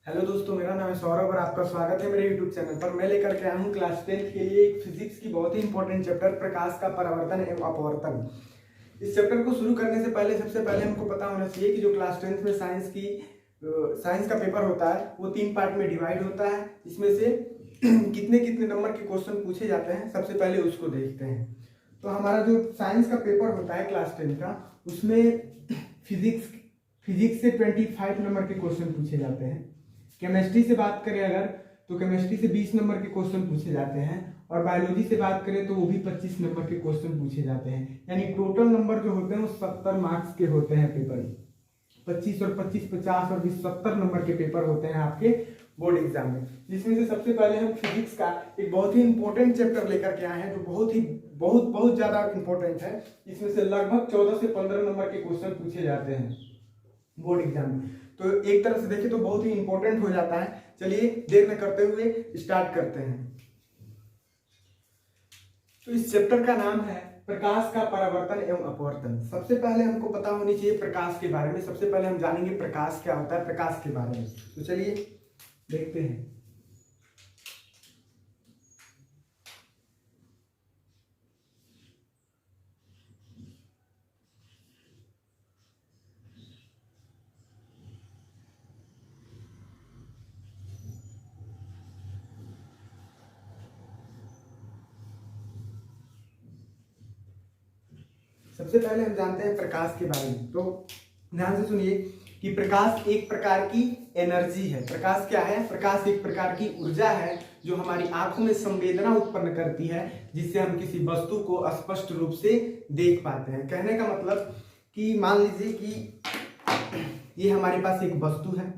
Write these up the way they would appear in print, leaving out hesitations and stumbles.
Hello दोस्तों, मेरा नाम है सौरभ और आपका स्वागत है मेरे यूट्यूब चैनल पर। मैं लेकर के आया हूँ क्लास 10 के लिए एक फिजिक्स की बहुत ही इंपॉर्टेंट चैप्टर प्रकाश का परावर्तन एवं अपवर्तन। इस चैप्टर को शुरू करने से पहले सबसे पहले हमको पता होना चाहिए कि जो क्लास 10 में साइंस का पेपर होता है वो 3 पार्ट में डिवाइड होता है। इसमें से कितने कितने नंबर के क्वेश्चन पूछे जाते हैं सबसे पहले उसको देखते हैं। तो हमारा जो साइंस का पेपर होता है क्लास 10 का, उसमें फिजिक्स से 25 नंबर के क्वेश्चन पूछे जाते हैं। केमिस्ट्री से बात करें अगर, तो केमिस्ट्री से 20 नंबर के क्वेश्चन पूछे जाते हैं। और बायोलॉजी से बात करें तो वो भी 25 नंबर के क्वेश्चन पूछे जाते हैं। यानी टोटल नंबर जो होते हैं वो 70 मार्क्स के होते हैं पेपर में। 25 और 25 50 और 20 70 नंबर के पेपर होते हैं आपके बोर्ड एग्जाम में। जिसमें से सबसे पहले हम फिजिक्स का एक बहुत ही इंपॉर्टेंट चैप्टर लेकर के आए हैं, जो बहुत ज्यादा इंपॉर्टेंट है। इसमें से लगभग 14 से 15 नंबर के क्वेश्चन पूछे जाते हैं बोर्ड एग्जाम में। तो एक तरह से देखें तो बहुत ही इंपॉर्टेंट हो जाता है। चलिए देर न करते हुए स्टार्ट करते हैं। तो इस चैप्टर का नाम है प्रकाश का परावर्तन एवं अपवर्तन। सबसे पहले हमको पता होनी चाहिए प्रकाश के बारे में। सबसे पहले हम जानेंगे प्रकाश क्या होता है, प्रकाश के बारे में। तो चलिए देखते हैं। सबसे पहले हम जानते हैं प्रकाश के बारे में। तो ध्यान से सुनिए कि प्रकाश एक प्रकार की एनर्जी है। प्रकाश क्या है? प्रकाश एक प्रकार की ऊर्जा है जो हमारी आंखों में संवेदना उत्पन्न करती है, जिससे हम किसी वस्तु को स्पष्ट रूप से देख पाते हैं। कहने का मतलब कि मान लीजिए कि ये हमारे पास एक वस्तु है।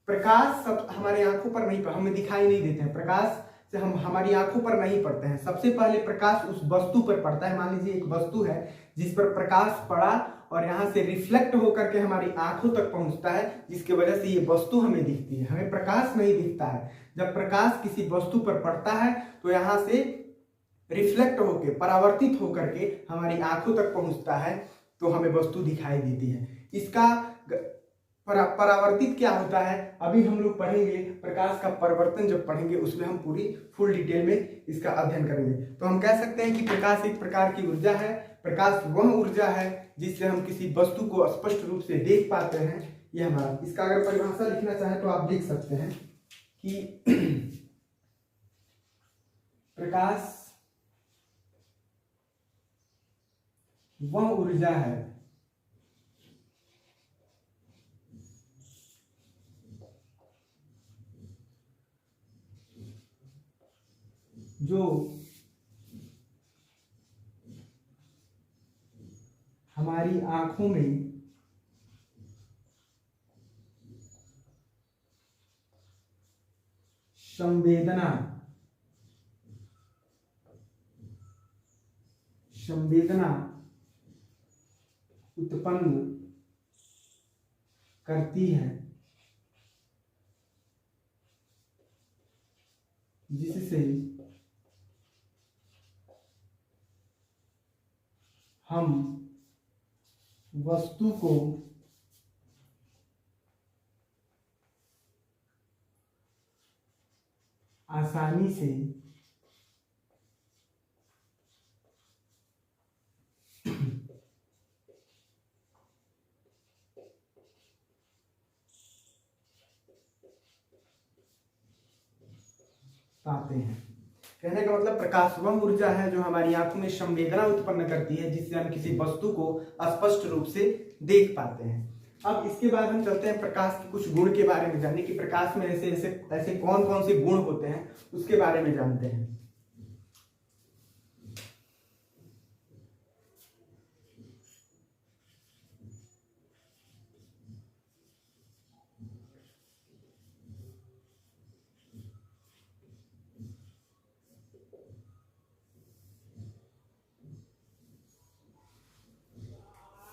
प्रकाश सब हमारे आंखों पर नहीं, हमें दिखाई नहीं देते हैं। प्रकाश से हम हमारी आंखों पर नहीं पड़ते हैं। सबसे पहले प्रकाश उस वस्तु पर पड़ता है। मान लीजिए एक वस्तु है जिस पर प्रकाश पड़ा और यहाँ से रिफ्लेक्ट होकर के हमारी आंखों तक पहुंचता है, जिसकी वजह से ये वस्तु हमें दिखती है। हमें प्रकाश नहीं दिखता है। जब प्रकाश किसी वस्तु पर पड़ता है तो यहाँ से रिफ्लेक्ट होकर, परावर्तित होकर के हमारी आंखों तक पहुंचता है, तो हमें वस्तु दिखाई देती है। इसका परावर्तित क्या होता है अभी हम लोग पढ़ेंगे। प्रकाश का परिवर्तन जब पढ़ेंगे उसमें हम पूरी फुल डिटेल में इसका अध्ययन करेंगे। तो हम कह सकते हैं कि प्रकाश एक प्रकार की ऊर्जा है। प्रकाश वह ऊर्जा है जिससे हम किसी वस्तु को स्पष्ट रूप से देख पाते हैं। यह हमारा, इसका अगर परिभाषा लिखना चाहे तो आप लिख सकते हैं कि प्रकाश वह ऊर्जा है जो हमारी आंखों में संवेदना उत्पन्न करती है, जिससे हम वस्तु को आसानी से पाते हैं। कहने का मतलब प्रकाश वह ऊर्जा है जो हमारी आंखों में संवेदना उत्पन्न करती है, जिससे हम किसी वस्तु को स्पष्ट रूप से देख पाते हैं। अब इसके बाद हम चलते हैं प्रकाश के कुछ गुण के बारे में जानने की। प्रकाश में ऐसे ऐसे ऐसे कौन कौन से गुण होते हैं उसके बारे में जानते हैं।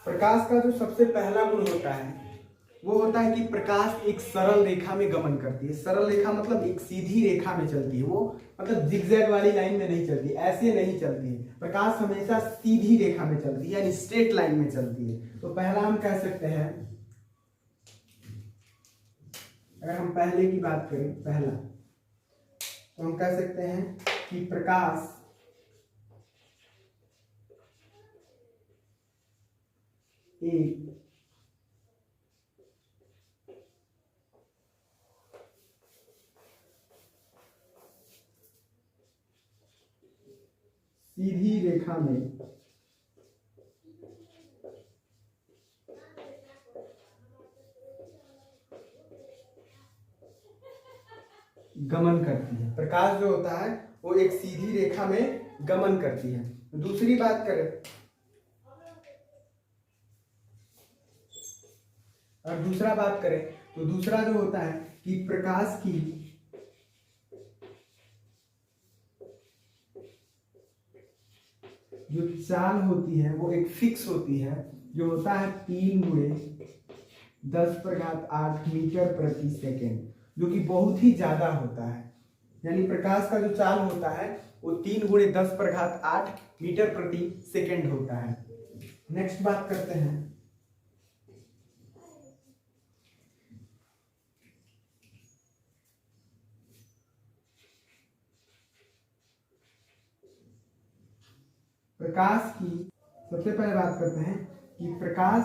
प्रकाश का जो सबसे पहला गुण होता है वो होता है कि प्रकाश एक सरल रेखा में गमन करती है। सरल रेखा मतलब एक सीधी रेखा में चलती है। वो मतलब जिगजैग वाली लाइन में नहीं चलती, ऐसे नहीं चलती है। प्रकाश हमेशा सीधी रेखा में चलती है, यानी स्ट्रेट लाइन में चलती है। तो पहला हम कह सकते हैं अगर हम पहले की बात करें, पहला, तो हम कह सकते हैं कि प्रकाश एक सीधी रेखा में गमन करती है। प्रकाश जो होता है वो एक सीधी रेखा में गमन करती है। दूसरी बात करें, और दूसरा बात करें तो दूसरा जो होता है कि प्रकाश की जो चाल होती है वो एक फिक्स होती है, जो होता है 3×10⁸ मीटर प्रति सेकेंड, जो कि बहुत ही ज्यादा होता है। यानी प्रकाश का जो चाल होता है वो 3×10⁸ मीटर प्रति सेकेंड होता है। नेक्स्ट बात करते हैं, प्रकाश की। सबसे पहले बात करते हैं कि प्रकाश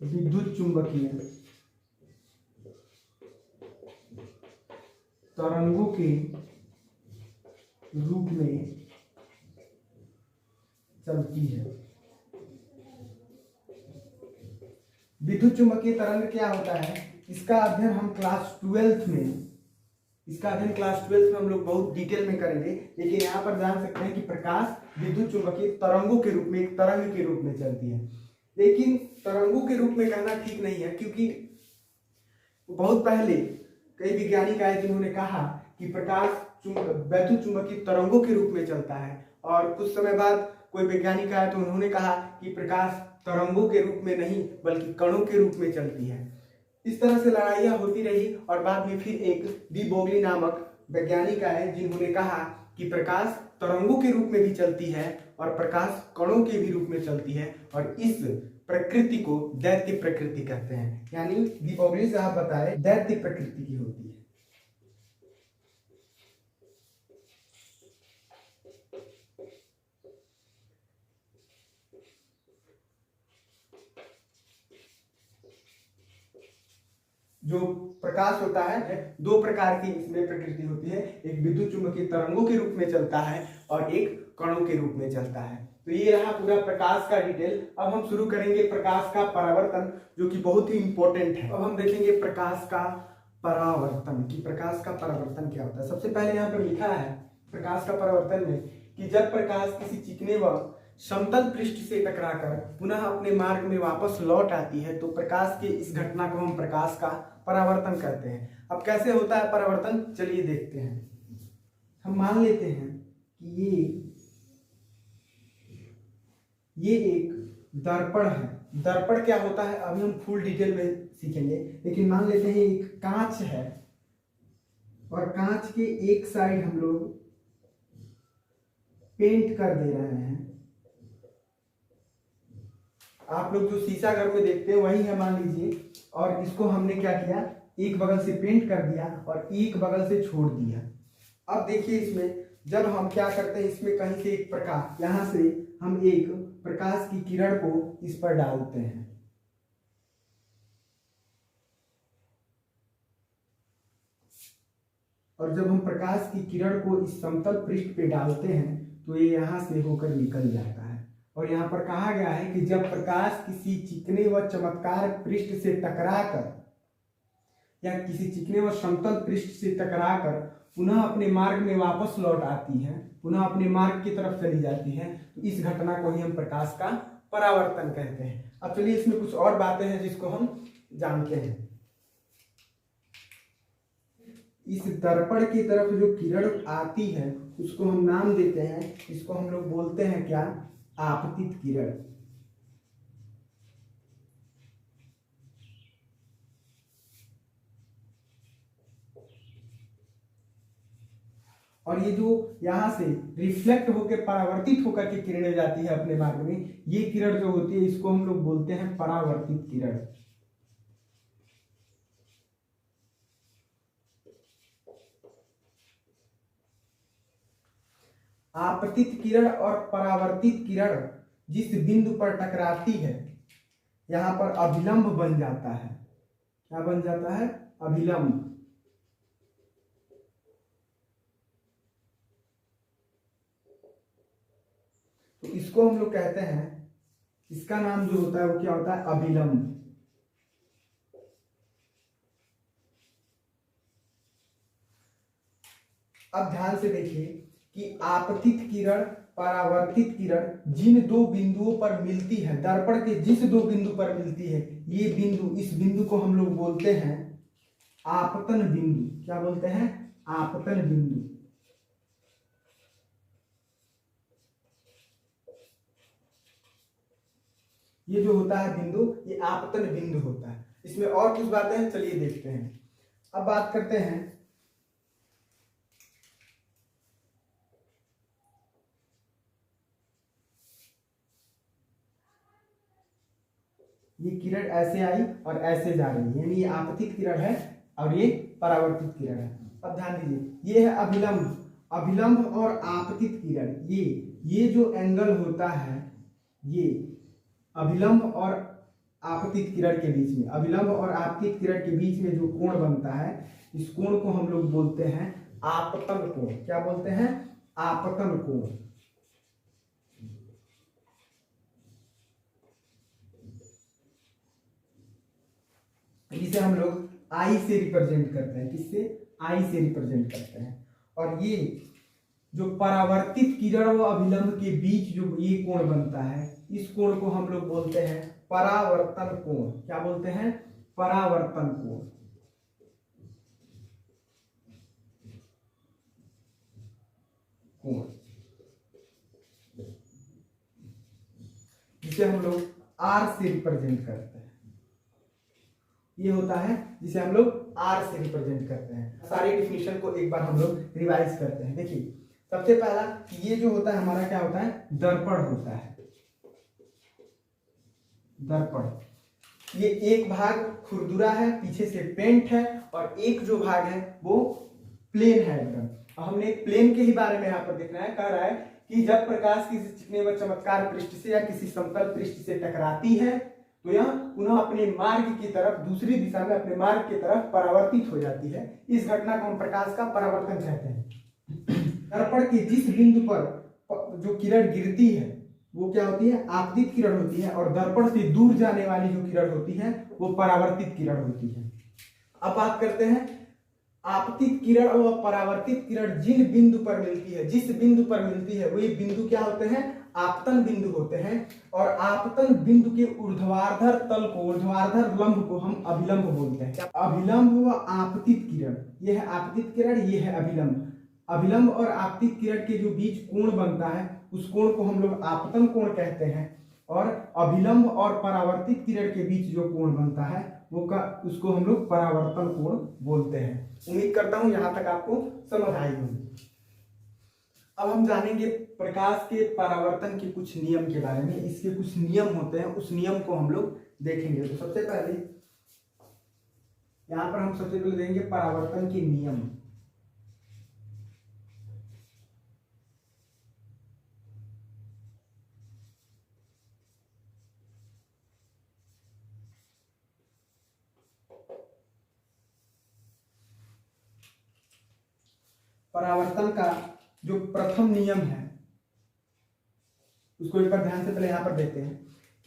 विद्युत चुंबकीय तरंगों के रूप में चलती है। विद्युत चुंबकीय तरंग क्या होता है, इसका अध्ययन हम क्लास 12th में हम लोग बहुत डिटेल में करेंगे, लेकिन यहाँ पर जान सकते हैं कि प्रकाश विद्युत चुंबकीय तरंगों के रूप में, एक तरंग के रूप में चलती है। लेकिन तरंगों के रूप में कहना ठीक नहीं है, क्योंकि बहुत पहले कई वैज्ञानिक आए जिन्होंने कहा कि प्रकाश विद्युत चुंबकीय तरंगों के रूप में चलता है, और कुछ समय बाद कोई वैज्ञानिक आया तो उन्होंने कहा कि प्रकाश तरंगों के रूप में नहीं बल्कि कणों के रूप में चलती है। इस तरह से लड़ाइयाँ होती रही, और बाद में फिर एक डी ब्रोगली नामक वैज्ञानिक आए जिन्होंने कहा कि प्रकाश तरंगों के रूप में भी चलती है और प्रकाश कणों के भी रूप में चलती है, और इस प्रकृति को दैत्य प्रकृति कहते हैं। यानी डी ब्रोगली साहब बताए दैत्य प्रकृति की होती है। जो प्रकाश होता है दो प्रकार की इसमें प्रकृति होती है, एक विद्युत चुंबकीय तरंगों के रूप में चलता है और एक कणों के रूप में चलता है। तो ये रहा पूरा प्रकाश का डिटेल। अब हम शुरू करेंगे प्रकाश का परावर्तन, जो कि बहुत ही इंपॉर्टेंट है। अब हम देखेंगे प्रकाश का परावर्तन, कि प्रकाश का परावर्तन क्या होता है। सबसे पहले यहाँ पर लिखा है प्रकाश का परावर्तन में कि जब प्रकाश किसी चिकने व समतल पृष्ठ से टकराकर पुनः अपने मार्ग में वापस लौट आती है, तो प्रकाश के इस घटना को हम प्रकाश का परावर्तन कहते हैं। अब कैसे होता है परावर्तन, चलिए देखते हैं। हम मान लेते हैं कि ये एक दर्पण है। दर्पण क्या होता है अभी हम फुल डिटेल में सीखेंगे, लेकिन मान लेते हैं एक कांच है, और कांच के एक साइड हम लोग पेंट कर दे रहे हैं। आप लोग जो शीशा घर में देखते हैं वही है मान लीजिए, और इसको हमने क्या किया, एक बगल से पेंट कर दिया और एक बगल से छोड़ दिया। अब देखिए इसमें जब हम क्या करते हैं, इसमें कहीं से एक प्रकाश, यहां से हम एक प्रकाश की किरण को इस पर डालते हैं, और जब हम प्रकाश की किरण को इस समतल पृष्ठ पे डालते हैं तो ये यहां से होकर निकल जाता है। और यहाँ पर कहा गया है कि जब प्रकाश किसी चिकने व चमत्कार पृष्ठ से टकराकर या किसी चिकने व समतल पृष्ठ से टकराकर पुनः अपने मार्ग में वापस लौट आती है, पुनः अपने मार्ग की तरफ चली जाती है, तो इस घटना को ही हम प्रकाश का परावर्तन कहते हैं। अब चलिए इसमें कुछ और बातें हैं जिसको हम जानते हैं। इस दर्पण की तरफ जो किरण आती है उसको हम नाम देते हैं, इसको हम लोग बोलते हैं क्या, आपतित किरण। और ये जो यहाँ से रिफ्लेक्ट होकर परावर्तित होकर के किरणें जाती है अपने मार्ग में, ये किरण जो होती है इसको हम लोग बोलते हैं परावर्तित किरण। आपतित किरण और परावर्तित किरण जिस बिंदु पर टकराती है यहां पर अभिलंब बन जाता है। क्या बन जाता है? अभिलंब। तो इसको हम लोग कहते हैं, इसका नाम जो होता है वो क्या होता है? अभिलंब। अब ध्यान से देखिए कि आपतित किरण परावर्तित किरण जिन दो बिंदुओं पर मिलती है, दर्पण के जिस दो बिंदु पर मिलती है, ये बिंदु, इस बिंदु को हम लोग बोलते हैं आपतन बिंदु। क्या बोलते हैं? आपतन बिंदु। ये जो होता है बिंदु, ये आपतन बिंदु होता है। इसमें और कुछ बातें हैं, चलिए देखते हैं। अब बात करते हैं ये किरण ऐसे आई और ऐसे जा रही है, यानी ये आपतित किरण है और ये परावर्तित किरण है। अब ध्यान दीजिए, ये है अभिलंब। अभिलंब और आपतित किरण, ये जो एंगल होता है, ये अभिलंब और आपतित किरण के बीच में, अभिलंब और आपतित किरण के बीच में जो कोण बनता है, इस कोण को हम लोग बोलते हैं आपतन कोण। क्या बोलते हैं? आपतन कोण। इसे हम लोग आई से रिप्रेजेंट करते हैं। किससे? आई से रिप्रेजेंट करते हैं। और ये जो परावर्तित किरण व अभिलंब के बीच जो ये कोण बनता है, इस कोण को हम लोग बोलते हैं परावर्तन कोण। क्या बोलते हैं? परावर्तन कोण। जिसे हम लोग आर से रिप्रेजेंट करते हैं। ये होता है जिसे हम लोग आर से रिप्रेजेंट करते हैं। सारी डिफिनेशन को एक बार हम लोग रिवाइज करते हैं। देखिए, सबसे पहला ये जो होता है हमारा क्या होता है? दर्पण होता है। दर्पण, ये एक भाग खुरदुरा है, पीछे से पेंट है, और एक जो भाग है वो प्लेन है एकदम। हमने प्लेन के ही बारे में यहाँ पर देखना है। कह रहा है कि जब प्रकाश किसी चिकने व चमत्कार पृष्ठ से या किसी समतल पृष्ठ से टकराती है तो यह पुनः अपने मार्ग की तरफ, दूसरी दिशा में अपने मार्ग की तरफ परावर्तित हो जाती है। इस घटना को हम प्रकाश का परावर्तन कहते हैं। दर्पण के जिस बिंदु पर जो किरण गिरती है वो क्या होती है? आपतित किरण होती है, और दर्पण से दूर जाने वाली जो किरण होती है वो परावर्तित किरण होती है। अब बात करते हैं आपतित किरण और परावर्तित किरण जिन बिंदु पर मिलती है, जिस बिंदु पर मिलती है, वही बिंदु क्या होते हैं? आपतन बिंदु होते हैं। और आपतन बिंदु के ऊर्ध्वाधर तल को, ऊर्ध्वाधर लंब को हम अभिलंब बोलते हैं। अभिलंब व आपतित किरण, यह है आपतित किरण, यह है अभिलंब। अभिलंब और आपतित किरण के जो बीच कोण बनता है उस कोण को हम लोग आपतन कोण कहते हैं। और अभिलंब और परावर्तित किरण के बीच जो कोण बनता है उसको हम लोग परावर्तन कोण बोलते हैं। उम्मीद करता हूं यहां तक आपको समझ आई होगी। अब हम जानेंगे प्रकाश के परावर्तन के कुछ नियम के बारे में। इसके कुछ नियम होते हैं, उस नियम को हम लोग देखेंगे। तो सबसे पहले यहां पर हम सबसे पहले देंगे परावर्तन के नियम। परावर्तन का जो प्रथम नियम है उसको एक बार ध्यान से पहले यहां पर देखते हैं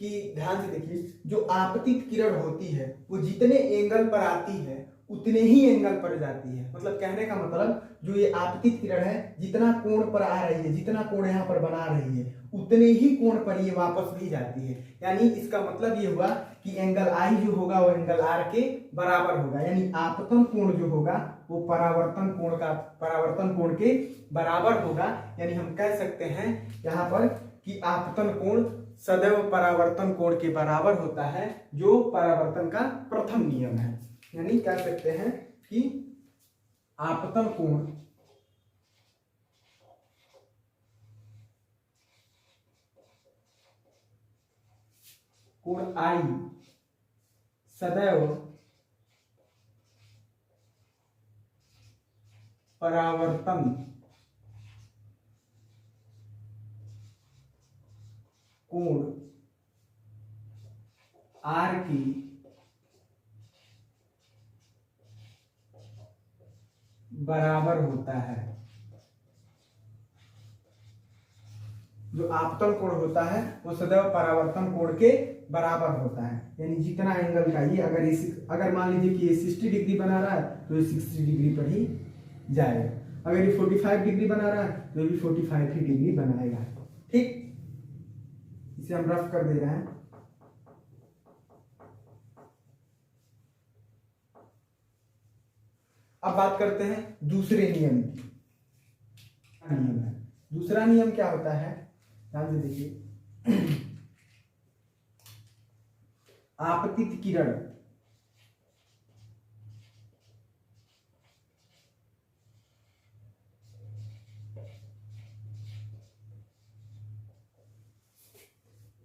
कि ध्यान से देखिए, जो आपतित किरण होती है वो जितने एंगल पर आती है उतने ही एंगल पर जाती है। मतलब कहने का मतलब, जो ये आपतित किरण है जितना कोण पर आ रही है, जितना कोण यहाँ पर बना रही है, उतने ही कोण पर ये वापस भी जाती है। यानी इसका मतलब ये हुआ कि एंगल आई जो होगा वो एंगल आर के बराबर होगा। यानी आपतन कोण जो होगा वो परावर्तन कोण के बराबर होगा। यानी हम कह सकते हैं यहाँ पर कि आपतन कोण सदैव परावर्तन कोण के बराबर होता है, जो परावर्तन का प्रथम नियम है। यानी कह सकते हैं कि आपतन कोण कोण आई सदैव परावर्तन कोण आर की बराबर होता है। जो आपतन कोण होता है वो सदैव परावर्तन कोण के बराबर होता है, यानी जितना एंगल का ये अगर मान लीजिए कि ये 60 डिग्री बना रहा है तो ये 60 डिग्री पर ही जाएगा। अगर ये 45 डिग्री बना रहा है तो ये भी 45 ही डिग्री बनाएगा। ठीक, इसे हम रफ कर दे रहे हैं। अब बात करते हैं दूसरे नियम की। नियम है, दूसरा नियम क्या होता है, ध्यान से देखिए। आपतित किरण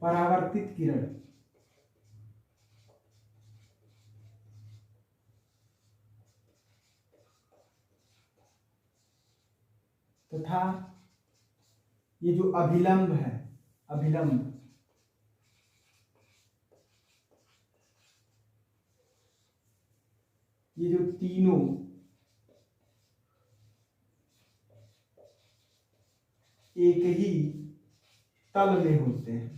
परावर्तित किरण तथा ये जो अभिलंब है, अभिलंब ये जो तीनों एक ही तल में होते हैं।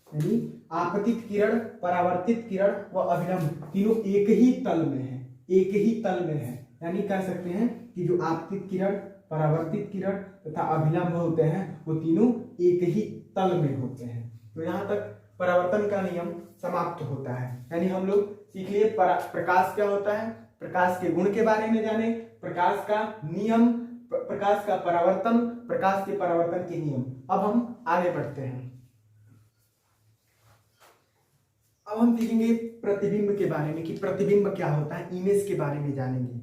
यानी आपतित किरण, परावर्तित किरण व अभिलंब तीनों एक ही तल में है, एक ही तल में है। यानी कह सकते हैं कि जो आपतित किरण, परावर्तित किरण तथा अभिलंब होते हैं वो तीनों एक ही तल में होते हैं। तो यहाँ तक परावर्तन का नियम समाप्त होता है। यानी हम लोग सीख लिए प्रकाश क्या होता है, प्रकाश के गुण के बारे में जाने, प्रकाश का नियम, प्रकाश का परावर्तन, प्रकाश के परावर्तन के नियम। अब हम आगे बढ़ते हैं। अब हम सीखेंगे प्रतिबिंब के बारे में कि प्रतिबिंब क्या होता है, इमेज के बारे में जानेंगे।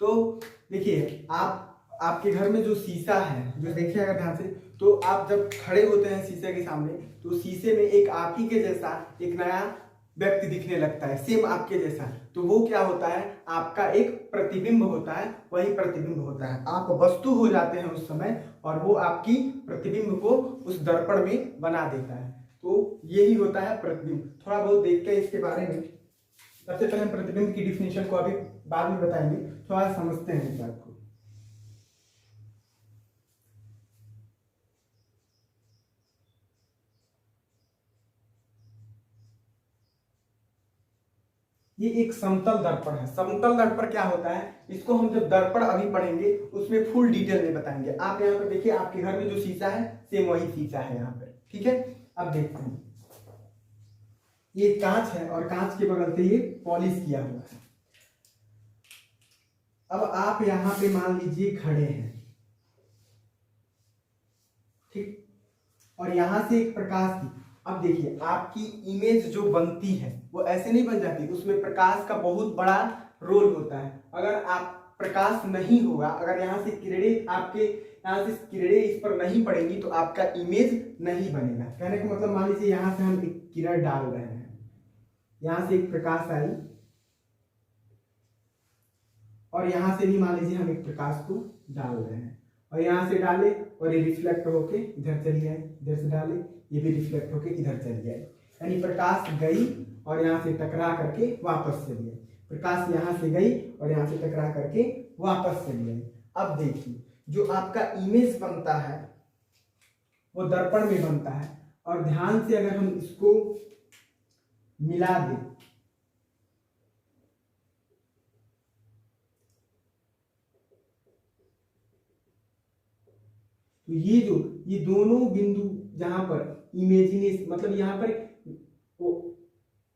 तो देखिए, आपके घर में जो शीशा है, जो देखिए अगर ध्यान से, तो आप जब खड़े होते हैं शीशे के सामने तो शीशे में एक आप ही के जैसा एक नया व्यक्ति दिखने लगता है, सेम आपके जैसा। तो वो क्या होता है, आपका एक प्रतिबिंब होता है, वही प्रतिबिंब होता है। आप वस्तु हो जाते हैं उस समय और वो आपकी प्रतिबिंब को उस दर्पण में बना देता है। तो यही होता है प्रतिबिंब। थोड़ा बहुत देखते हैं इसके बारे में। सबसे पहले हम प्रतिबिंब की डिफिनेशन को अभी बाद में बताएंगे, थोड़ा समझते हैं इस बात को। ये एक समतल दर्पण है। समतल दर्पण क्या होता है, इसको हम जब दर्पण अभी पढ़ेंगे उसमें फुल डिटेल में बताएंगे। आप यहाँ पर देखिए, आपके घर में जो शीशा है सेम वही शीशा है यहाँ पे, ठीक है। अब देखते हैं, ये कांच है और कांच के बगल से ये पॉलिश किया हुआ है। अब आप यहाँ पे मान लीजिए खड़े हैं, ठीक, और यहां से एक प्रकाश की, अब देखिए आपकी इमेज जो बनती है वो ऐसे नहीं बन जाती, उसमें प्रकाश का बहुत बड़ा रोल होता है। अगर आप प्रकाश नहीं होगा, अगर यहाँ से किरणें आपके यहाँ से किरणें इस पर नहीं पड़ेंगी तो आपका इमेज नहीं बनेगा। कहने का मतलब, मान लीजिए यहाँ से हम एक किरण डाल रहे हैं, यहाँ से एक प्रकाश आई और यहाँ से भी मान लीजिए हम एक प्रकाश को डाल रहे हैं और यहाँ से डाले और ये रिफ्लेक्ट होके इधर चली आए, इधर से डाले ये भी रिफ्लेक्ट होके इधर चली आई। यानी प्रकाश गई और यहाँ से टकरा करके वापस चली आई, प्रकाश यहाँ से गई और यहाँ से टकरा करके वापस चली आई। अब देखिए, जो आपका इमेज बनता है वो दर्पण में बनता है, और ध्यान से अगर हम इसको मिला दें तो ये दोनों बिंदु जहां पर इमेजिनेशन, मतलब यहाँ पर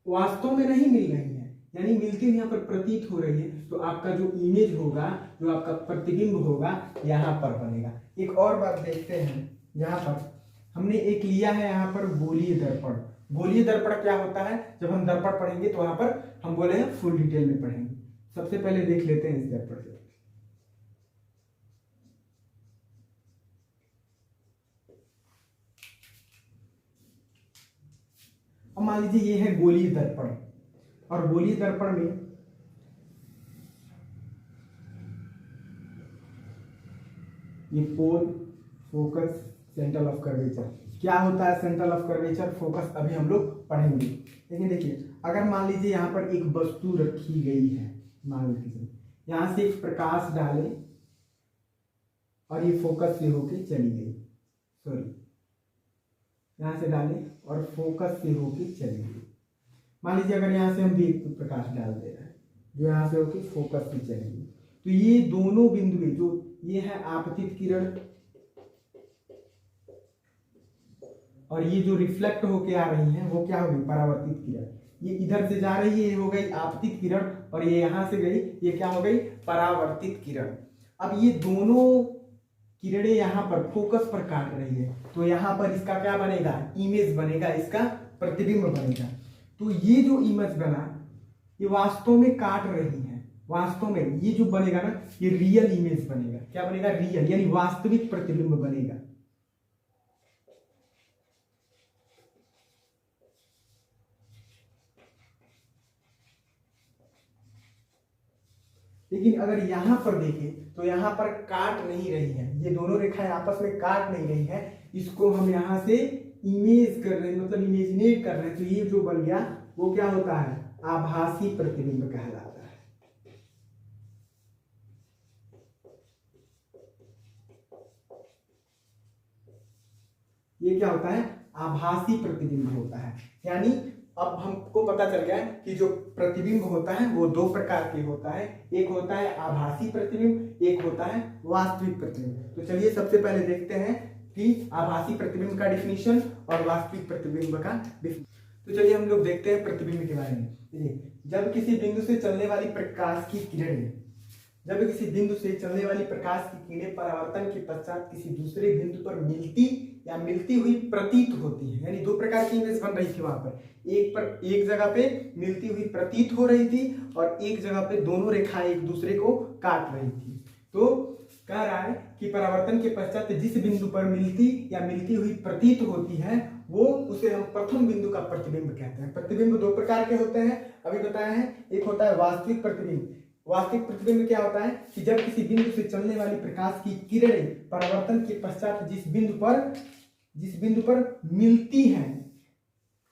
वास्तव में नहीं मिल रही है, यानी मिलती हुई यहाँ पर प्रतीत हो रही है, तो आपका जो इमेज होगा, जो आपका प्रतिबिंब होगा, यहाँ पर बनेगा। एक और बात देखते हैं, यहाँ पर हमने एक लिया है यहाँ पर गोलीय दर्पण। गोलीय दर्पण क्या होता है, जब हम दर्पण पढ़ेंगे तो वहां पर हम बोले हैं फुल डिटेल में पढ़ेंगे। सबसे पहले देख लेते हैं इस दर्पण से। अब मान लीजिए ये है गोलीय दर्पण, और गोलीय दर्पण में ये पोल, फोकस, सेंटर ऑफ कर्वेचर, क्या होता है सेंटर ऑफ कर्वेचर, फोकस अभी हम लोग पढ़ेंगे। लेकिन देखिए अगर मान लीजिए यहाँ पर एक वस्तु रखी गई है, मान लीजिए यहाँ से एक प्रकाश डाले और ये फोकस से होके चली गई, सॉरी यहाँ से डाले और फोकस से होके चली गई। मान लीजिए अगर यहाँ से हम भी एक प्रकाश डाल दे रहे हैं जो यहाँ से होके फोकस से चली गई, तो ये दोनों बिंदु जो ये है आपतित किरण और ये जो रिफ्लेक्ट होके आ रही है वो क्या होगी, परावर्तित किरण। ये इधर से जा रही है, ये हो गई आपतित किरण, और ये यहां से गई, ये क्या हो गई, परावर्तित किरण। अब ये दोनों किरणें यहाँ पर फोकस पर काट रही है, तो यहाँ पर इसका क्या बनेगा, इमेज बनेगा, इसका प्रतिबिंब बनेगा। तो ये जो इमेज बना ये वास्तव में काट रही है, वास्तव में ये जो बनेगा ना ये रियल इमेज बनेगा। क्या बनेगा, रियल, यानी वास्तविक प्रतिबिंब बनेगा। लेकिन अगर यहां पर देखें तो यहां पर काट नहीं रही है, ये दोनों रेखाएं आपस में काट नहीं रही है, इसको हम यहां से इमेज कर रहे हैं, मतलब इमेजिनेट कर रहे हैं। तो ये जो बन गया वो क्या होता है, आभासी प्रतिबिंब कहलाता है। ये क्या होता है, आभासी प्रतिबिंब होता है। यानी अब हमको पता चल गया कि जो प्रतिबिंब होता है वो दो प्रकार के होता है, एक होता है आभासी प्रतिबिंब, एक होता है वास्तविक प्रतिबिंब। तो चलिए सबसे पहले देखते हैं कि आभासी प्रतिबिंब का डिफिनीशन और वास्तविक प्रतिबिंब का डिफिनीशन। तो चलिए हम लोग देखते हैं प्रतिबिंब के बारे में। जब किसी बिंदु से चलने वाली प्रकाश की किरणें परावर्तन के पश्चात किसी दूसरे बिंदु पर मिलती हुई प्रतीत होती है, यानी दो प्रकार की इमेज बन रही थी वहां पर, एक जगह पे मिलती हुई प्रतीत हो रही थी और एक जगह पे दोनों रेखाएं एक दूसरे को काट रही थी। तो कह रहा है कि परावर्तन के पश्चात जिस बिंदु पर मिलती हुई प्रतीत होती है वो उसे हम प्रथम बिंदु का प्रतिबिंब कहते हैं। प्रतिबिंब दो प्रकार के होते हैं, अभी बताया है। एक होता है वास्तविक प्रतिबिंब। वास्तविक प्रतिबिंब क्या होता है कि जब किसी बिंदु से चलने वाली प्रकाश की किरणें परावर्तन के पश्चात जिस बिंदु पर मिलती हैं,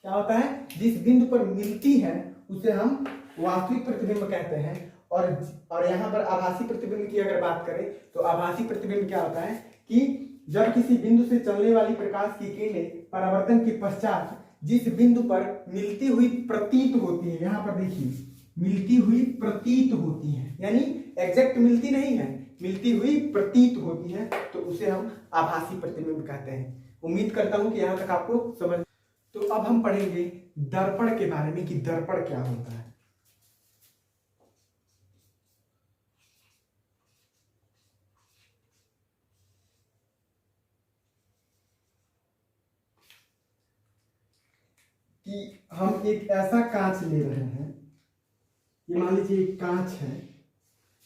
क्या होता है, जिस बिंदु पर मिलती है उसे हम वास्तविक प्रतिबिंब कहते हैं। और यहाँ पर आभासी प्रतिबिंब की अगर बात करें तो आभासी प्रतिबिंब क्या होता है कि जब किसी बिंदु से चलने वाली प्रकाश की किरणें परावर्तन के पश्चात जिस बिंदु पर मिलती हुई प्रतीत होती है, यहाँ पर देखिए मिलती हुई प्रतीत होती है, यानी एग्जैक्ट मिलती नहीं है, मिलती हुई प्रतीत होती है, तो उसे हम आभासी प्रतिबिंब कहते हैं। उम्मीद करता हूं कि यहां तक आपको समझ। तो अब हम पढ़ेंगे दर्पण के बारे में कि दर्पण क्या होता है। कि हम एक ऐसा कांच ले रहे हैं, ये मान लीजिए एक कांच है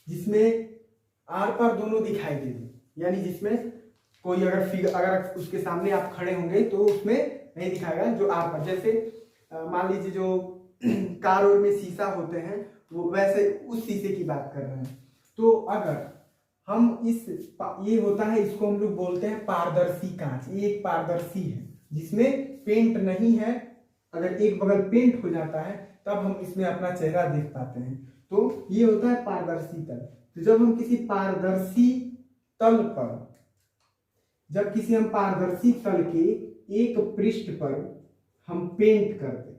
जिसमें आर पार दोनों दिखाई दे रही, यानी जिसमें कोई अगर उसके सामने आप खड़े होंगे तो उसमें नहीं दिखाएगा जो आर पार, जैसे मान लीजिए जो कार और में शीशा होते हैं वो वैसे उस शीशे की बात कर रहे हैं। तो अगर हम ये होता है, इसको हम लोग बोलते हैं पारदर्शी कांच। ये एक पारदर्शी है जिसमें पेंट नहीं है, अगर एक बगल पेंट हो जाता है तब हम इसमें अपना चेहरा देख पाते हैं। तो ये होता है पारदर्शी तल। तो जब हम किसी पारदर्शी तल के एक पृष्ठ पर हम पेंट कर दें,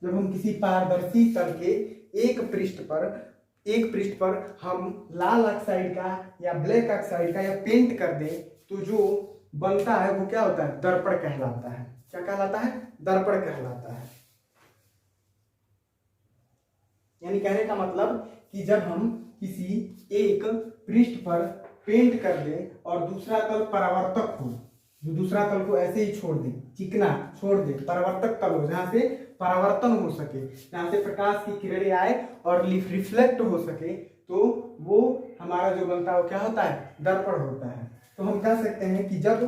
जब हम किसी पारदर्शी तल के एक पृष्ठ पर हम लाल ऑक्साइड का या ब्लैक ऑक्साइड का या पेंट कर दें, तो जो बनता है वो क्या होता है, दर्पण कहलाता है। क्या कहलाता है, दर्पण कहलाता है। यानी कहने का मतलब कि जब हम किसी एक पृष्ठ पर पेंट कर दें और दूसरा तल परावर्तक हो, जो दूसरा तल को ऐसे ही छोड़ दे, चिकना छोड़ दे, परावर्तक तल हो जहां से परावर्तन हो सके, जहां से प्रकाश की किरणें आए और रिफ्लेक्ट हो सके, तो वो हमारा जो बनता है वो क्या होता है, दर्पण होता है। तो हम कह सकते हैं कि जब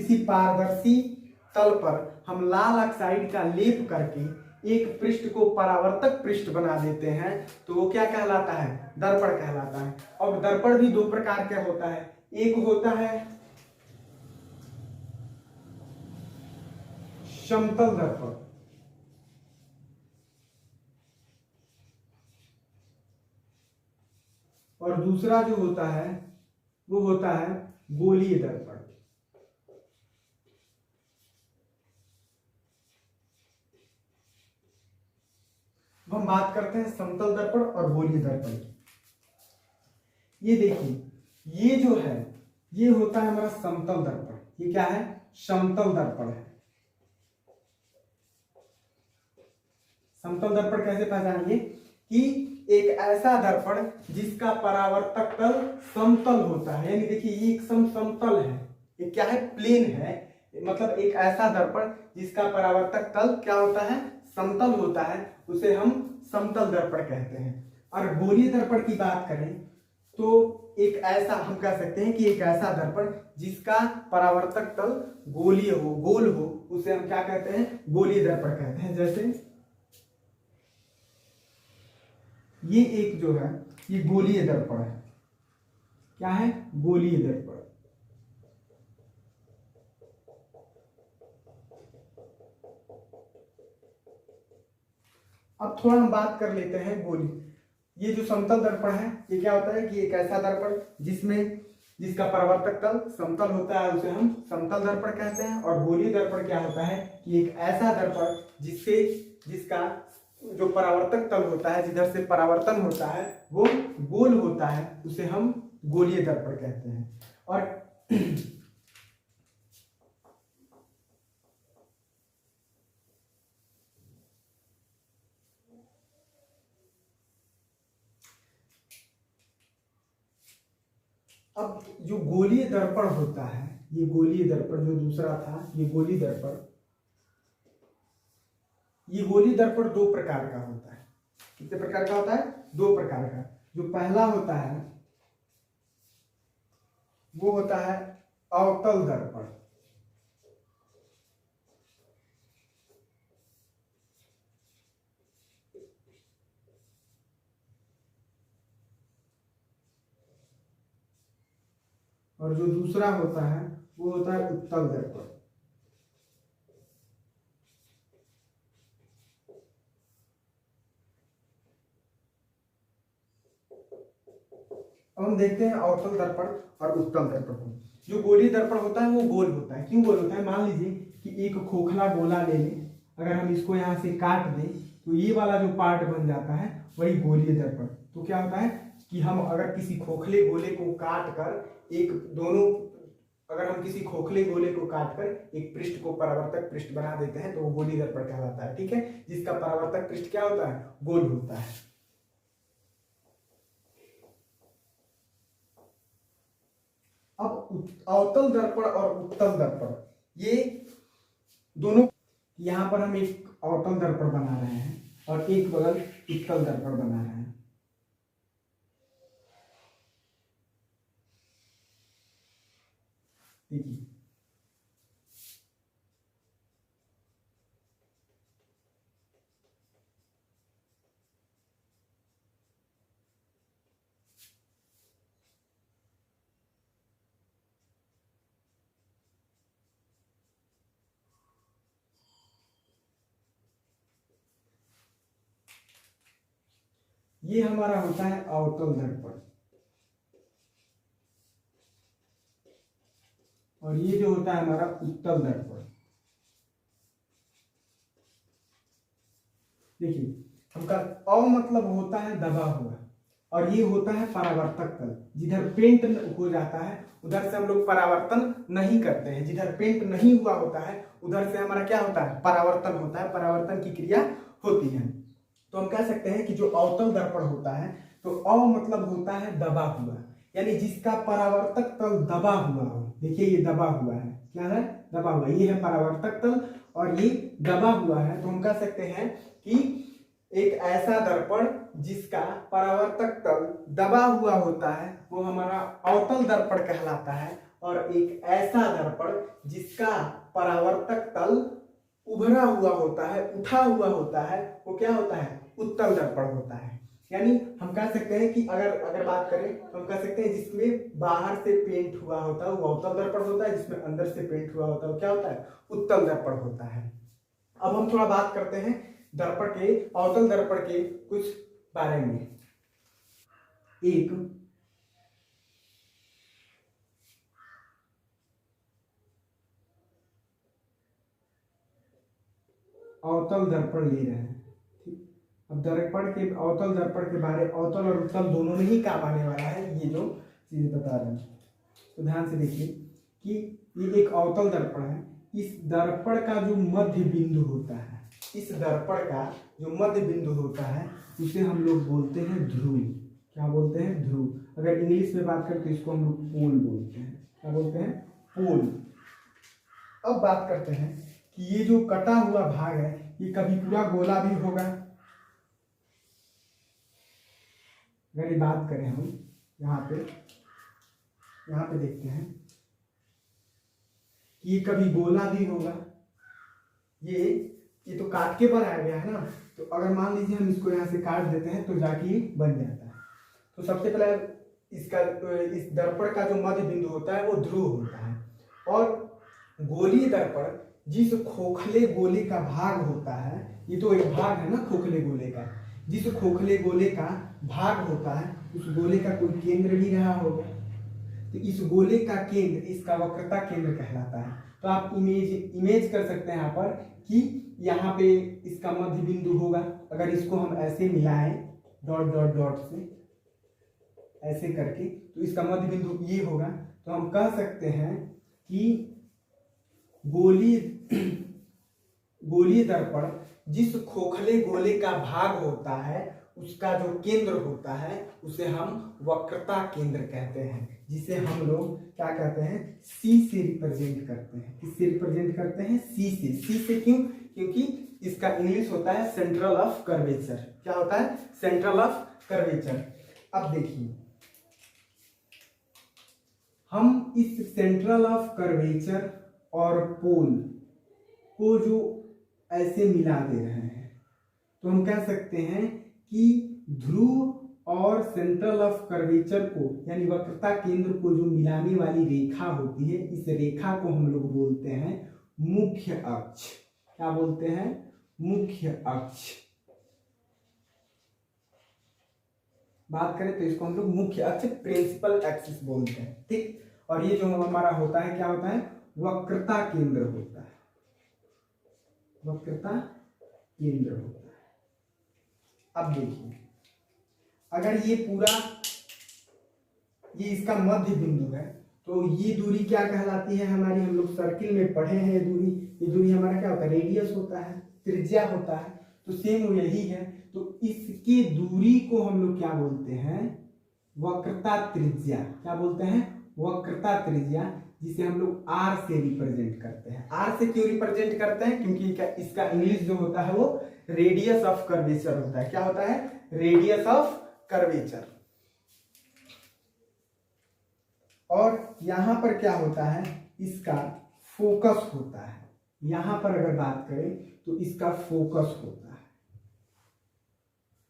किसी पारदर्शी तल पर हम लाल ऑक्साइड का लेप करके एक पृष्ठ को परावर्तक पृष्ठ बना देते हैं तो वो क्या कहलाता है? दर्पण कहलाता है। और दर्पण भी दो प्रकार का होता है, एक होता है समतल दर्पण और दूसरा जो होता है वो होता है गोलीय दर्पण। हम बात करते हैं समतल दर्पण और गोलीय दर्पण की। ये देखिए, ये जो है ये होता है हमारा समतल दर्पण। ये क्या है? समतल दर्पण है। समतल दर्पण कैसे पहचानिए कि एक ऐसा दर्पण जिसका परावर्तक तल समतल होता है, यानी देखिए ये एक समतल है, ये क्या है? प्लेन है। मतलब एक ऐसा दर्पण जिसका परावर्तक तल क्या होता है? समतल होता है, उसे हम समतल दर्पण कहते हैं। और गोलीय दर्पण की बात करें तो एक ऐसा हम कह सकते हैं कि एक ऐसा दर्पण जिसका परावर्तक तल गोलीय हो, गोल हो, उसे हम क्या कहते हैं? गोलीय दर्पण कहते हैं। जैसे ये एक जो है ये गोलीय दर्पण है। क्या है? गोलीय दर्पण। अब थोड़ा हम बात कर लेते हैं गोली। ये जो समतल दर्पण है ये क्या होता है कि एक ऐसा दर्पण जिसका परावर्तक तल समतल होता है उसे हम समतल दर्पण कहते हैं। और गोलीय दर्पण क्या होता है कि एक ऐसा दर्पण जिसका जो परावर्तक तल होता है, जिधर से परावर्तन होता है वो गोल होता है, उसे हम गोलीय दर्पण कहते हैं। और अब जो गोलीय दर्पण होता है, ये गोलीय दर्पण जो दूसरा था, ये गोलीय दर्पण दो प्रकार का होता है। कितने प्रकार का होता है? दो प्रकार का। जो पहला होता है वो होता है अवतल दर्पण। और जो दूसरा होता है वो होता है उत्तल दर्पण। अब हम देखते हैं अवतल दर्पण और उत्तल दर्पण को। जो गोलीय दर्पण होता है वो गोल होता है। क्यों गोल होता है? मान लीजिए कि एक खोखला गोला ले लें, अगर हम इसको यहाँ से काट दें तो ये वाला जो पार्ट बन जाता है वही गोलीय दर्पण। तो क्या होता है कि हम अगर किसी खोखले गोले को काट कर अगर हम किसी खोखले गोले को काटकर एक पृष्ठ को परावर्तक पृष्ठ बना देते हैं तो वो गोलीय दर्पण कहलाता है। ठीक है, जिसका परावर्तक पृष्ठ क्या होता है? गोल होता है। अब अवतल दर्पण और उत्तल दर्पण, ये दोनों, यहां पर हम एक अवतल दर्पण बना रहे हैं और एक बगल उत्तल दर्पण बना रहे हैं। देखिए, ये हमारा होता है अवतल दर्पण और ये जो होता है हमारा उत्तल दर्पण। देखिए, हमका अ मतलब होता है दबा हुआ और ये होता है परावर्तक तल। जिधर पेंट हो जाता है उधर से हम लोग परावर्तन नहीं करते हैं, जिधर पेंट नहीं हुआ होता है उधर से हमारा क्या होता है? परावर्तन होता है, परावर्तन की क्रिया होती है। तो हम कह सकते हैं कि जो अवतल दर्पण होता है तो अ मतलब होता है दबा हुआ, यानी जिसका परावर्तक तल दबा हुआ हो। देखिए ये दबा हुआ है, क्या है? दबा हुआ। ये है परावर्तक तल और ये दबा हुआ है। तो हम कह सकते हैं कि एक ऐसा दर्पण जिसका परावर्तक तल दबा हुआ होता है वो हमारा अवतल दर्पण कहलाता है। और एक ऐसा दर्पण जिसका परावर्तक तल उभरा हुआ होता है, उठा हुआ होता है, वो क्या होता है? उत्तल दर्पण होता है। यानी हम कह सकते हैं कि अगर बात करें तो हम कह सकते हैं जिसमें बाहर से पेंट हुआ होता है वो अवतल दर्पण होता है, जिसमें अंदर से पेंट हुआ होता है वो क्या होता है? उत्तल दर्पण होता है। अब हम थोड़ा बात करते हैं दर्पण के, अवतल दर्पण के कुछ बारे में। एक अवतल दर्पण ले रहे हैं, ठीक। अब दर्पण के, अवतल दर्पण के बारे, अवतल और उत्तल दोनों में ही काम आने वाला है ये जो चीज बता रहे हैं। तो ध्यान से देखिए कि ये एक अवतल दर्पण है। इस दर्पण का जो मध्य बिंदु होता है, इस दर्पण का जो मध्य बिंदु होता है उसे हम लोग बोलते हैं ध्रुव। क्या बोलते हैं? ध्रुव। अगर इंग्लिश में बात करें तो इसको हम लोग पोल बोलते हैं। क्या बोलते हैं? पोल। अब बात करते हैं कि ये जो कटा हुआ भाग है ये कभी पूरा गोला भी होगा। अगर ये बात करें हम यहाँ पे देखते हैं कि ये कभी गोला भी होगा। ये तो काट के बनाया गया है ना, तो अगर मान लीजिए हम इसको यहाँ से काट देते हैं तो जाके बन जाता है। तो सबसे पहले इस दर्पण का जो मध्य बिंदु होता है वो ध्रुव होता है। और गोलीय दर्पण जिस खोखले गोले का भाग होता है, ये तो एक भाग है ना खोखले गोले का, जिस खोखले गोले का भाग होता है उस गोले का कोई केंद्र भी रहा होगा। तो इस गोले का केंद्र इसका वक्रता केंद्र कहलाता है। तो आप इमेज कर सकते हैं यहाँ पर कि यहाँ पे इसका मध्य बिंदु होगा। अगर इसको हम ऐसे मिलाएं डॉट डॉट डॉट से ऐसे करके, तो इसका मध्य बिंदु ये होगा। तो हम कह सकते हैं कि गोलीय दर्पण जिस खोखले गोले का भाग होता है उसका जो केंद्र होता है उसे हम वक्रता केंद्र कहते हैं, जिसे हम लोग क्या कहते हैं? सी से रिप्रेजेंट करते हैं। किससे रिप्रेजेंट करते हैं? सी से। सी से क्यों? क्योंकि इसका इंग्लिश होता है सेंट्रल ऑफ कर्वेचर। क्या होता है? Central of curvature. अब देखिए हम इस सेंट्रल ऑफ कर्वेचर और पोल को जो ऐसे मिला दे रहे हैं तो हम कह सकते हैं कि ध्रुव और सेंट्रल ऑफ कर्वेचर को यानी वक्रता केंद्र को जो मिलाने वाली रेखा होती है, इस रेखा को हम लोग बोलते हैं मुख्य अक्ष। क्या बोलते हैं? मुख्य अक्ष। बात करें तो इसको हम लोग मुख्य अक्ष, प्रिंसिपल एक्सिस बोलते हैं, ठीक। और ये जो हमारा होता है क्या होता है? वक्रता केंद्र होता है। वक्रता केंद्र होता है। अब देखिए अगर ये पूरा ये इसका मध्य बिंदु है तो ये दूरी क्या कहलाती है हमारी? हम लोग सर्किल में पढ़े हैं ये दूरी हमारा क्या होता है? रेडियस होता है, त्रिज्या होता है। तो सेम यही है। तो इसकी दूरी को हम लोग क्या बोलते हैं? वक्रता त्रिज्या। क्या बोलते हैं? वक्रता त्रिज्या, जिसे हम लोग आर से रिप्रेजेंट करते हैं। आर से क्यों रिप्रेजेंट करते हैं? क्योंकि इसका इंग्लिश जो होता है वो रेडियस ऑफ कर्वेचर होता है। क्या होता है? Radius of curvature. और यहां पर क्या होता है? इसका फोकस होता है। यहां पर अगर बात करें तो इसका फोकस होता है,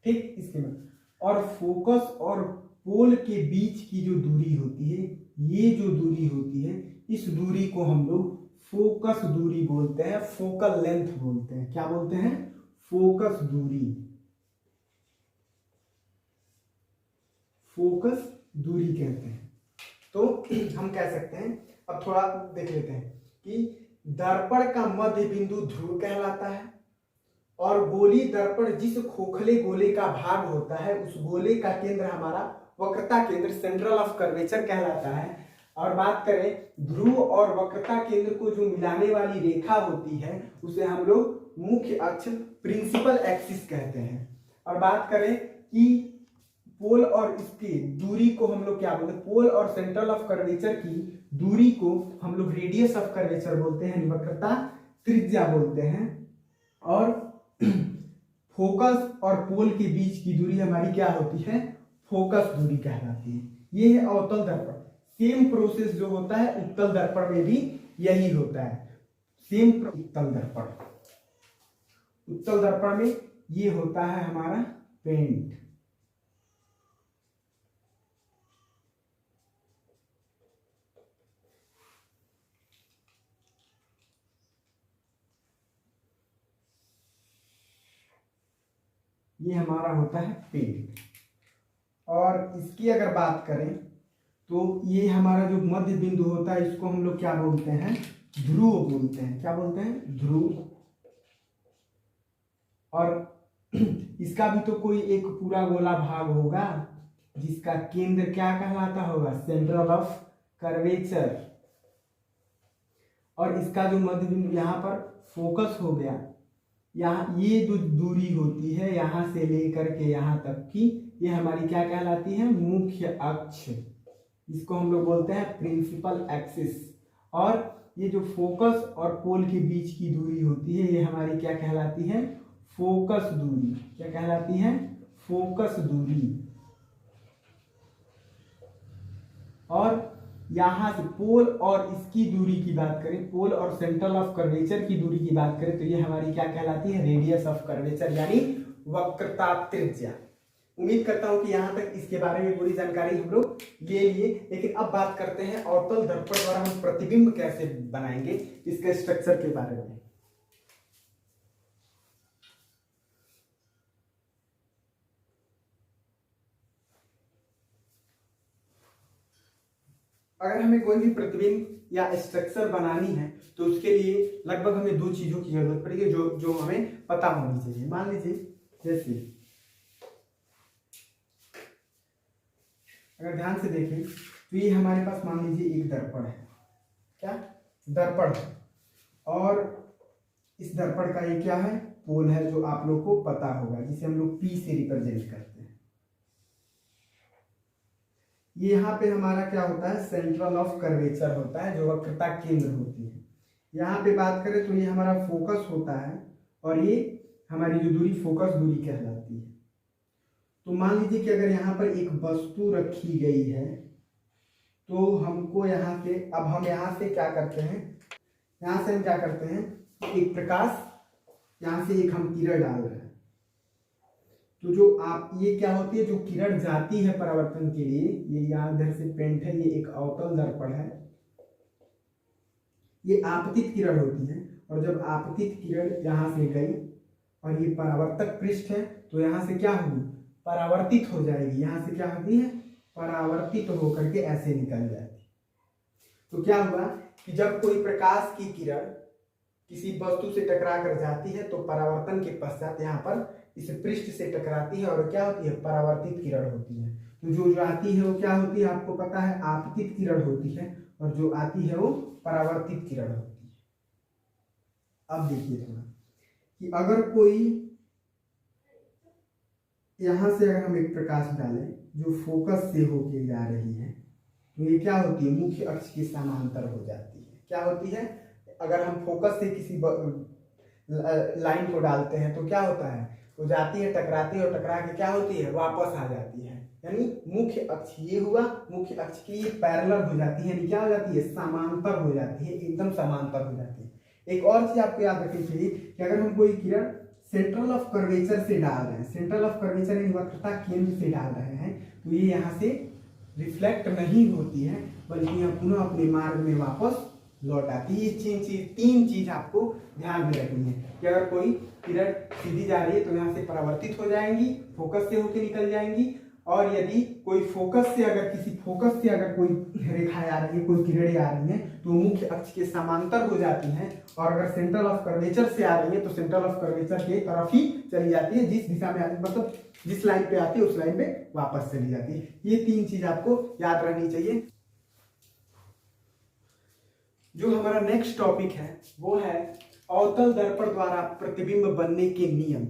ठीक। इसके बाद और फोकस और पोल के बीच की जो दूरी होती है, ये जो दूरी होती है, इस दूरी को हम लोग फोकस दूरी बोलते हैं, फोकल लेंथ बोलते हैं। क्या बोलते हैं? फोकस दूरी। फोकस दूरी कहते हैं। तो हम कह सकते हैं, अब थोड़ा देख लेते हैं कि दर्पण का मध्य बिंदु ध्रुव कहलाता है और गोलीय दर्पण जिस खोखले गोले का भाग होता है उस गोले का केंद्र हमारा वक्रता केंद्र, सेंट्रल ऑफ कर्वेचर कहलाता है। और बात करें ध्रुव और वक्रता केंद्र को जो मिलाने वाली रेखा होती है उसे हम लोग मुख्य अक्ष, प्रिंसिपल एक्सिस कहते हैं। और बात करें कि पोल और इसकी दूरी को हम लोग क्या बोलते हैं? पोल और सेंट्रल ऑफ कर्वेचर की दूरी को हम लोग रेडियस ऑफ कर्वेचर बोलते हैं, वक्रता त्रिज्या बोलते हैं। और फोकस और पोल के बीच की दूरी हमारी क्या होती है? फोकस दूरी कहलाती है। ये है अवतल दर्पण। सेम प्रोसेस जो होता है उत्तल दर्पण में भी यही होता है। सेम उत्तल दर्पण, उत्तल दर्पण में ये होता है हमारा पेंट। ये हमारा होता है पेंट। और इसकी अगर बात करें तो ये हमारा जो मध्य बिंदु होता है इसको हम लोग क्या बोलते हैं, ध्रुव बोलते हैं। क्या बोलते हैं, ध्रुव। और इसका भी तो कोई एक पूरा गोला भाग होगा जिसका केंद्र क्या कहलाता होगा, सेंट्रल ऑफ कर्वेचर। और इसका जो मध्य बिंदु यहाँ पर फोकस हो गया, यहाँ ये जो दूरी होती है यहाँ से लेकर के यहाँ तक की, ये हमारी क्या कहलाती है, मुख्य अक्ष। इसको हम लोग बोलते हैं प्रिंसिपल एक्सिस। और ये जो फोकस और पोल के बीच की दूरी होती है ये हमारी क्या कहलाती है, फोकस दूरी। क्या कहलाती है, फोकस दूरी। और यहां से पोल और इसकी दूरी की बात करें, पोल और सेंट्रल ऑफ कर्वेचर की दूरी की बात करें तो ये हमारी क्या कहलाती है, रेडियस ऑफ कर्वेचर यानी वक्रता त्रिज्या। उम्मीद करता हूं कि यहां तक इसके बारे में पूरी जानकारी हम लोग ले लिए। लेकिन अब बात करते हैं अवतल दर्पण द्वारा हम प्रतिबिंब कैसे बनाएंगे, इसके स्ट्रक्चर के बारे में। अगर हमें कोई भी प्रतिबिंब या स्ट्रक्चर बनानी है तो उसके लिए लगभग हमें दो चीजों की जरूरत पड़ेगी जो हमें पता होनी चाहिए। मान लीजिए जैसे अगर ध्यान से देखें तो ये हमारे पास मान लीजिए एक दर्पण है। क्या, दर्पण है। और इस दर्पण का ये क्या है, पोल है, जो आप लोग को पता होगा, जिसे हम लोग P से रिप्रेजेंट करते हैं। ये यहाँ पे हमारा क्या होता है, सेंट्रल ऑफ कर्वेचर होता है, जो वक्रता केंद्र होती है। यहाँ पे बात करें तो ये हमारा फोकस होता है और ये हमारी जो दूरी फोकस दूरी कहलाती है। तो मान लीजिए कि अगर यहाँ पर एक वस्तु रखी गई है तो हमको यहाँ से, अब हम यहाँ से क्या करते हैं, यहाँ से हम क्या करते हैं, एक प्रकाश, यहाँ से एक हम किरण डाल रहे हैं। तो जो आप ये क्या होती है, जो किरण जाती है परावर्तन के लिए, ये यहाँ इधर से पेंट है, ये एक अवतल दर्पण है, ये आपतित किरण होती है। और जब आपतित किरण यहाँ से गई और ये परावर्तक पृष्ठ है तो यहाँ से क्या होगी, परावर्तित हो जाएगी। यहाँ से क्या होती है, परावर्तित होकर के ऐसे निकल जाती है। तो क्या हुआ कि जब कोई प्रकाश की किरण किसी वस्तु से टकरा कर जाती है तो परावर्तन के पश्चात यहाँ पर इस पृष्ठ से टकराती है और क्या होती है, परावर्तित किरण होती है। तो जो आती है वो क्या होती है, आपको पता है, आपतित किरण होती है, और जो आती है वो परावर्तित किरण होती है। अब देखिए थोड़ा कि अगर कोई यहां से अगर हम एक प्रकाश डालें जो फोकस से होके जा रही है तो ये क्या होती है, मुख्य अक्ष के समांतर हो जाती है। क्या होती है, अगर हम फोकस से किसी लाइन को डालते हैं तो क्या होता है, वो जाती है, टकराती है, और टकरा के क्या होती है, वापस आ जाती है। यानी मुख्य अक्ष ये हुआ, मुख्य अक्ष की पैरेलल हो जाती है, यानी क्या हो जाती है, समांतर हो जाती है, एकदम समांतर हो जाती है। एक और चीज आपको याद रखनी चाहिए कि अगर हम कोई किरण सेंट्रल ऑफ कर्वेचर से डाल रहे हैं, सेंट्रल ऑफ कर्वेचर यानी वक्रता केंद्र से डाल रहे हैं, तो ये यहाँ से रिफ्लेक्ट नहीं होती है बल्कि यह पुनः अपने मार्ग में वापस लौट आती है। ये तीन चीज आपको ध्यान में रखनी है कि अगर कोई किरण सीधी जा रही है तो यहाँ से परावर्तित हो जाएंगी, फोकस से होकर निकल जाएंगी। और यदि कोई फोकस से अगर किसी फोकस से अगर कोई रेखाएं आ रही है, कोई किरणें आ रही हैं तो मुख्य अक्ष के समांतर हो जाती हैं। और अगर सेंट्रल ऑफ कर्वेचर से आ रही है तो सेंट्रल ऑफ कर्वेचर के तरफ ही चली जाती है, जिस दिशा में आती है, मतलब जिस लाइन पे आती है उस लाइन पे वापस चली जाती है। ये तीन चीज आपको याद रखनी चाहिए। जो हमारा नेक्स्ट टॉपिक है वो है अवतल दर्पण द्वारा प्रतिबिंब बनने के नियम।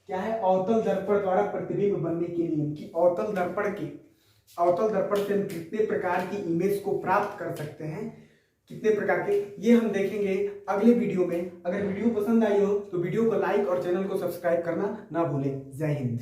क्या है, अवतल दर्पण द्वारा प्रतिबिंब बनने के नियम। कि अवतल दर्पण से हम कितने प्रकार की इमेज को प्राप्त कर सकते हैं, कितने प्रकार के, ये हम देखेंगे अगले वीडियो में। अगर वीडियो पसंद आई हो तो वीडियो को लाइक और चैनल को सब्सक्राइब करना ना भूलें। जय हिंद।